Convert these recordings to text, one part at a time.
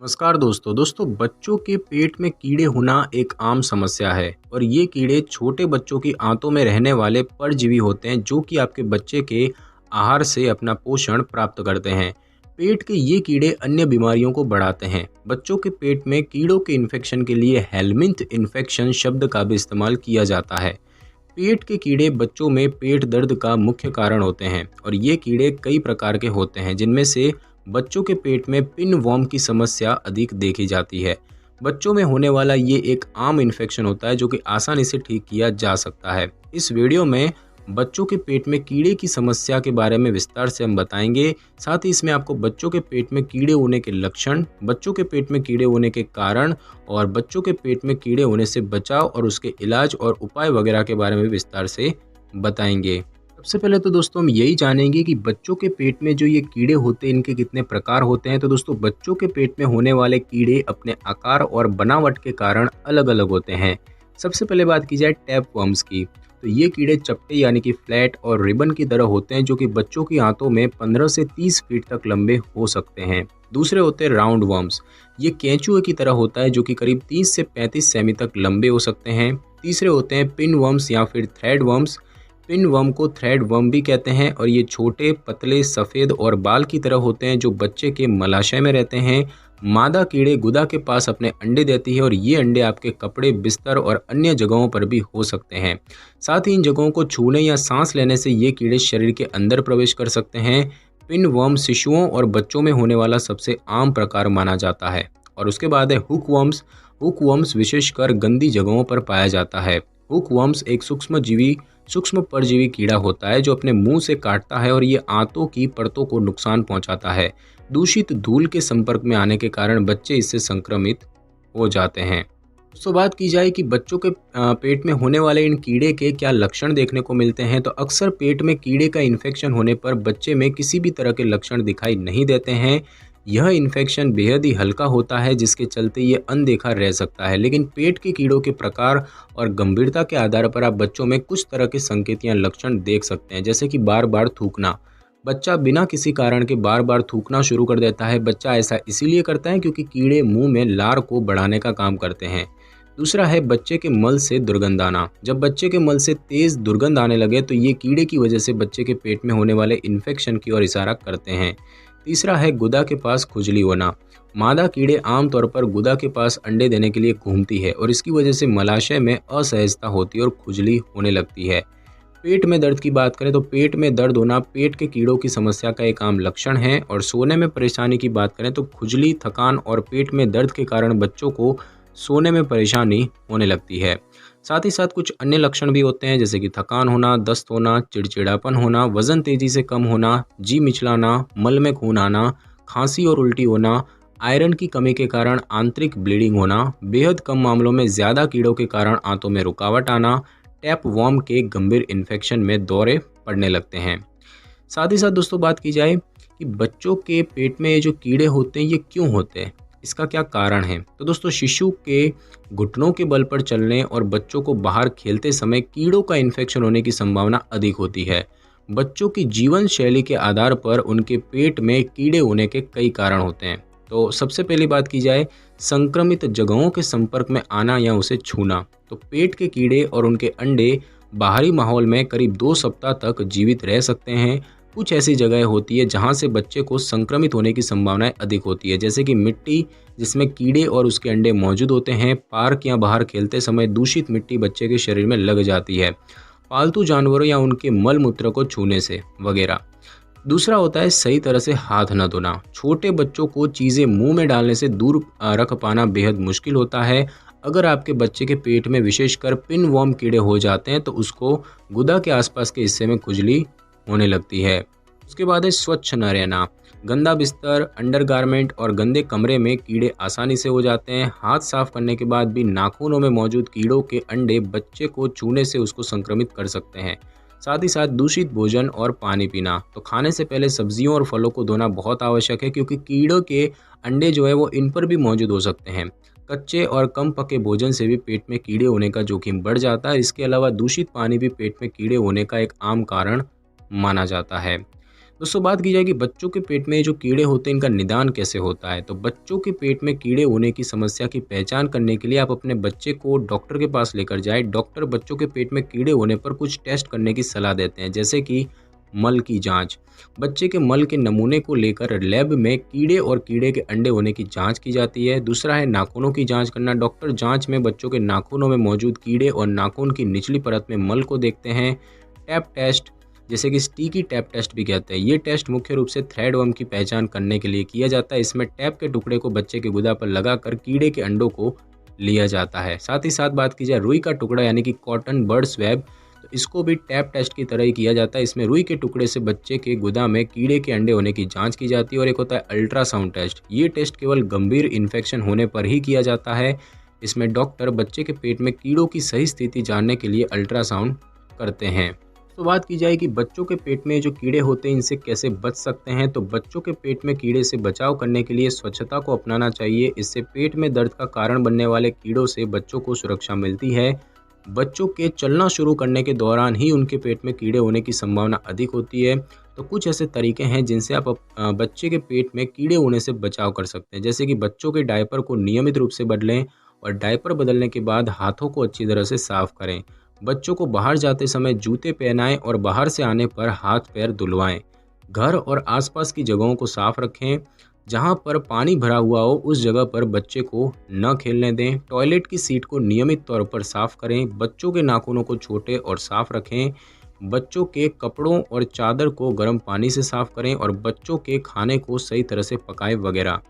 नमस्कार दोस्तों बच्चों के पेट में कीड़े होना एक आम समस्या है और ये कीड़े छोटे बच्चों की आंतों में रहने वाले परजीवी होते हैं जो कि आपके बच्चे के आहार से अपना पोषण प्राप्त करते हैं। पेट के ये कीड़े अन्य बीमारियों को बढ़ाते हैं। बच्चों के पेट में कीड़ों के इन्फेक्शन के लिए हेलमिंथ इन्फेक्शन शब्द का भी इस्तेमाल किया जाता है। पेट के कीड़े बच्चों में पेट दर्द का मुख्य कारण होते हैं और ये कीड़े कई प्रकार के होते हैं, जिनमें से बच्चों के पेट में पिन वॉर्म की समस्या अधिक देखी जाती है। बच्चों में होने वाला ये एक आम इन्फेक्शन होता है जो कि आसानी से ठीक किया जा सकता है। इस वीडियो में बच्चों के पेट में कीड़े की समस्या के बारे में विस्तार से हम बताएंगे। साथ ही इसमें आपको बच्चों के पेट में कीड़े होने के लक्षण, बच्चों के पेट में कीड़े होने के कारण और बच्चों के पेट में कीड़े होने से बचाव और उसके इलाज और उपाय वगैरह के बारे में विस्तार से बताएंगे। सबसे पहले तो दोस्तों हम यही जानेंगे कि बच्चों के पेट में जो ये कीड़े होते हैं इनके कितने प्रकार होते हैं। तो दोस्तों बच्चों के पेट में होने वाले कीड़े अपने आकार और बनावट के कारण अलग अलग होते हैं। सबसे पहले बात की जाए टैप वर्म्स की, तो ये कीड़े चपटे यानी कि फ्लैट और रिबन की तरह होते हैं जो कि बच्चों की आंतों में 15 से 30 फीट तक लंबे हो सकते हैं। दूसरे होते हैं राउंड वर्म्स, ये केंचुए की तरह होता है जो कि करीब 30 से 35 सेमी तक लंबे हो सकते हैं। तीसरे होते हैं पिन वर्म्स या फिर थ्रेड वर्म्स, पिन वर्म को थ्रेड वर्म भी कहते हैं और ये छोटे, पतले, सफ़ेद और बाल की तरह होते हैं जो बच्चे के मलाशय में रहते हैं। मादा कीड़े गुदा के पास अपने अंडे देती है और ये अंडे आपके कपड़े, बिस्तर और अन्य जगहों पर भी हो सकते हैं। साथ ही इन जगहों को छूने या सांस लेने से ये कीड़े शरीर के अंदर प्रवेश कर सकते हैं। पिन वर्म शिशुओं और बच्चों में होने वाला सबसे आम प्रकार माना जाता है। और उसके बाद है हुक वर्म्स। हुक वर्म्स विशेषकर गंदी जगहों पर पाया जाता है। हुक वर्म्स एक सूक्ष्म परजीवी कीड़ा होता है जो अपने मुंह से काटता है और ये आंतों की परतों को नुकसान पहुंचाता है। दूषित धूल के संपर्क में आने के कारण बच्चे इससे संक्रमित हो जाते हैं। तो बात की जाए कि बच्चों के पेट में होने वाले इन कीड़े के क्या लक्षण देखने को मिलते हैं, तो अक्सर पेट में कीड़े का इन्फेक्शन होने पर बच्चे में किसी भी तरह के लक्षण दिखाई नहीं देते हैं। यह इन्फेक्शन बेहद ही हल्का होता है जिसके चलते ये अनदेखा रह सकता है, लेकिन पेट के कीड़ों के प्रकार और गंभीरता के आधार पर आप बच्चों में कुछ तरह के संकेत या लक्षण देख सकते हैं, जैसे कि बार बार थूकना। बच्चा बिना किसी कारण के बार बार थूकना शुरू कर देता है। बच्चा ऐसा इसीलिए करता है क्योंकि कीड़े मुंह में लार को बढ़ाने का काम करते हैं। दूसरा है बच्चे के मल से दुर्गंध आना। जब बच्चे के मल से तेज दुर्गंध आने लगे तो ये कीड़े की वजह से बच्चे के पेट में होने वाले इन्फेक्शन की ओर इशारा करते हैं। तीसरा है गुदा के पास खुजली होना। मादा कीड़े आमतौर पर गुदा के पास अंडे देने के लिए घूमती है और इसकी वजह से मलाशय में असहजता होती है और खुजली होने लगती है। पेट में दर्द की बात करें तो पेट में दर्द होना पेट के कीड़ों की समस्या का एक आम लक्षण है। और सोने में परेशानी की बात करें तो खुजली, थकान और पेट में दर्द के कारण बच्चों को सोने में परेशानी होने लगती है। साथ ही साथ कुछ अन्य लक्षण भी होते हैं, जैसे कि थकान होना, दस्त होना, चिड़चिड़ापन होना, वजन तेजी से कम होना, जी मिचलाना, मल में खून आना, खांसी और उल्टी होना, आयरन की कमी के कारण आंतरिक ब्लीडिंग होना, बेहद कम मामलों में ज़्यादा कीड़ों के कारण आंतों में रुकावट आना, टैप वर्म के गंभीर इन्फेक्शन में दौरे पड़ने लगते हैं। साथ ही साथ दोस्तों बात की जाए कि बच्चों के पेट में ये जो कीड़े होते हैं ये क्यों होते हैं, इसका क्या कारण है। तो दोस्तों शिशु के घुटनों के बल पर चलने और बच्चों को बाहर खेलते समय कीड़ों का इन्फेक्शन होने की संभावना अधिक होती है। बच्चों की जीवन शैली के आधार पर उनके पेट में कीड़े होने के कई कारण होते हैं। तो सबसे पहली बात की जाए संक्रमित जगहों के संपर्क में आना या उसे छूना, तो पेट के कीड़े और उनके अंडे बाहरी माहौल में करीब 2 सप्ताह तक जीवित रह सकते हैं। कुछ ऐसी जगह होती है जहां से बच्चे को संक्रमित होने की संभावनाएं अधिक होती है, जैसे कि मिट्टी जिसमें कीड़े और उसके अंडे मौजूद होते हैं, पार्क या बाहर खेलते समय दूषित मिट्टी बच्चे के शरीर में लग जाती है, पालतू जानवरों या उनके मल मूत्र को छूने से वगैरह। दूसरा होता है सही तरह से हाथ न धोना। छोटे बच्चों को चीज़ें मुंह में डालने से दूर रख पाना बेहद मुश्किल होता है। अगर आपके बच्चे के पेट में विशेषकर पिन वर्म कीड़े हो जाते हैं तो उसको गुदा के आसपास के हिस्से में खुजली होने लगती है। उसके बाद है स्वच्छ न रहना। गंदा बिस्तर, अंडरगारमेंट और गंदे कमरे में कीड़े आसानी से हो जाते हैं। हाथ साफ करने के बाद भी नाखूनों में मौजूद कीड़ों के अंडे बच्चे को छूने से उसको संक्रमित कर सकते हैं। साथ ही साथ दूषित भोजन और पानी पीना, तो खाने से पहले सब्जियों और फलों को धोना बहुत आवश्यक है क्योंकि कीड़ों के अंडे जो है वो इन पर भी मौजूद हो सकते हैं। कच्चे और कम पके भोजन से भी पेट में कीड़े होने का जोखिम बढ़ जाता है। इसके अलावा दूषित पानी भी पेट में कीड़े होने का एक आम कारण माना जाता है। दोस्तों बात की जाए कि बच्चों के पेट में जो कीड़े होते हैं इनका निदान कैसे होता है, तो बच्चों के पेट में कीड़े होने की समस्या की पहचान करने के लिए आप अपने बच्चे को डॉक्टर के पास लेकर जाए। डॉक्टर बच्चों के पेट में कीड़े होने पर कुछ टेस्ट करने की सलाह देते हैं, जैसे कि मल की जांच। बच्चे के मल के नमूने को लेकर लैब में कीड़े और कीड़े के अंडे होने की जांच की जाती है। दूसरा है नाखूनों की जांच करना। डॉक्टर जांच में बच्चों के नाखूनों में मौजूद कीड़े और नाखून की निचली परत में मल को देखते हैं। टैप टेस्ट, जैसे कि स्टिकी टैप टेस्ट भी कहते हैं, ये टेस्ट मुख्य रूप से थ्रेडवर्म की पहचान करने के लिए किया जाता है। इसमें टैप के टुकड़े को बच्चे के गुदा पर लगाकर कीड़े के अंडों को लिया जाता है। साथ ही साथ बात की जाए रुई का टुकड़ा यानी कि कॉटन बर्ड स्वैब, तो इसको भी टैप टेस्ट की तरह ही किया जाता है। इसमें रुई के टुकड़े से बच्चे के गुदा में कीड़े के अंडे होने की जांच की जाती है। और एक होता है अल्ट्रासाउंड टेस्ट। ये टेस्ट केवल गंभीर इन्फेक्शन होने पर ही किया जाता है। इसमें डॉक्टर बच्चे के पेट में कीड़ों की सही स्थिति जानने के लिए अल्ट्रासाउंड करते हैं। तो बात की जाए कि बच्चों के पेट में जो कीड़े होते हैं इनसे कैसे बच सकते हैं, तो बच्चों के पेट में कीड़े से बचाव करने के लिए स्वच्छता को अपनाना चाहिए। इससे पेट में दर्द का कारण बनने वाले कीड़ों से बच्चों को सुरक्षा मिलती है। बच्चों के चलना शुरू करने के दौरान ही उनके पेट में कीड़े होने की संभावना अधिक होती है। तो कुछ ऐसे तरीके हैं जिनसे आप बच्चे के पेट में कीड़े होने से बचाव कर सकते हैं, जैसे कि बच्चों के डायपर को नियमित रूप से बदलें और डायपर बदलने के बाद हाथों को अच्छी तरह से साफ करें। बच्चों को बाहर जाते समय जूते पहनाएं और बाहर से आने पर हाथ पैर धुलवाएं। घर और आसपास की जगहों को साफ रखें। जहां पर पानी भरा हुआ हो उस जगह पर बच्चे को न खेलने दें। टॉयलेट की सीट को नियमित तौर पर साफ करें। बच्चों के नाखूनों को छोटे और साफ रखें। बच्चों के कपड़ों और चादर को गर्म पानी से साफ करें और बच्चों के खाने को सही तरह से पकाएं वगैरह।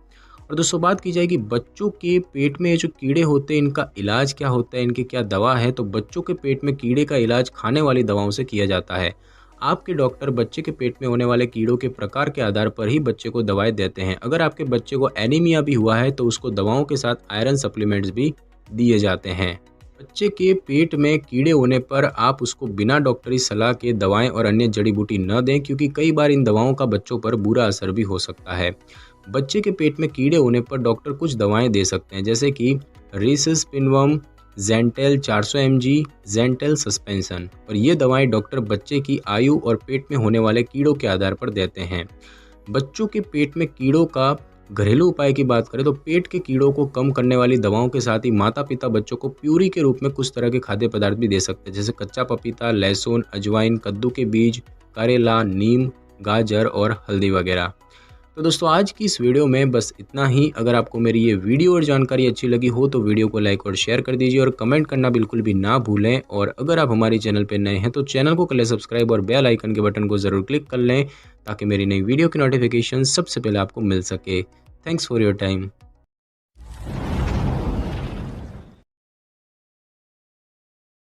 और दोस्तों बात की जाए कि बच्चों के पेट में जो कीड़े होते हैं इनका इलाज क्या होता है, इनकी क्या दवा है, तो बच्चों के पेट में कीड़े का इलाज खाने वाली दवाओं से किया जाता है। आपके डॉक्टर बच्चे के पेट में होने वाले कीड़ों के प्रकार के आधार पर ही बच्चे को दवाएं देते हैं। अगर आपके बच्चे को एनीमिया भी हुआ है तो उसको दवाओं के साथ आयरन सप्लीमेंट्स भी दिए जाते हैं। बच्चे के पेट में कीड़े होने पर आप उसको बिना डॉक्टरी सलाह के दवाएं और अन्य जड़ी बूटी न दें, क्योंकि कई बार इन दवाओं का बच्चों पर बुरा असर भी हो सकता है। बच्चे के पेट में कीड़े होने पर डॉक्टर कुछ दवाएं दे सकते हैं, जैसे कि रिसिस्पिनवम, ज़ेंटेल 400 mg, ज़ेंटेल सस्पेंशन। और ये दवाएं डॉक्टर बच्चे की आयु और पेट में होने वाले कीड़ों के आधार पर देते हैं। बच्चों के पेट में कीड़ों का घरेलू उपाय की बात करें तो पेट के कीड़ों को कम करने वाली दवाओं के साथ ही माता पिता बच्चों को प्यूरी के रूप में कुछ तरह के खाद्य पदार्थ भी दे सकते हैं, जैसे कच्चा पपीता, लहसुन, अजवाइन, कद्दू के बीज, करेला, नीम, गाजर और हल्दी वगैरह। तो दोस्तों आज की इस वीडियो में बस इतना ही। अगर आपको मेरी ये वीडियो और जानकारी अच्छी लगी हो तो वीडियो को लाइक और शेयर कर दीजिए और कमेंट करना बिल्कुल भी ना भूलें। और अगर आप हमारे चैनल पर नए हैं तो चैनल को कर लें सब्सक्राइब और बेल आइकन के बटन को ज़रूर क्लिक कर लें, ताकि मेरी नई वीडियो की नोटिफिकेशन सबसे पहले आपको मिल सके। Thanks for your time.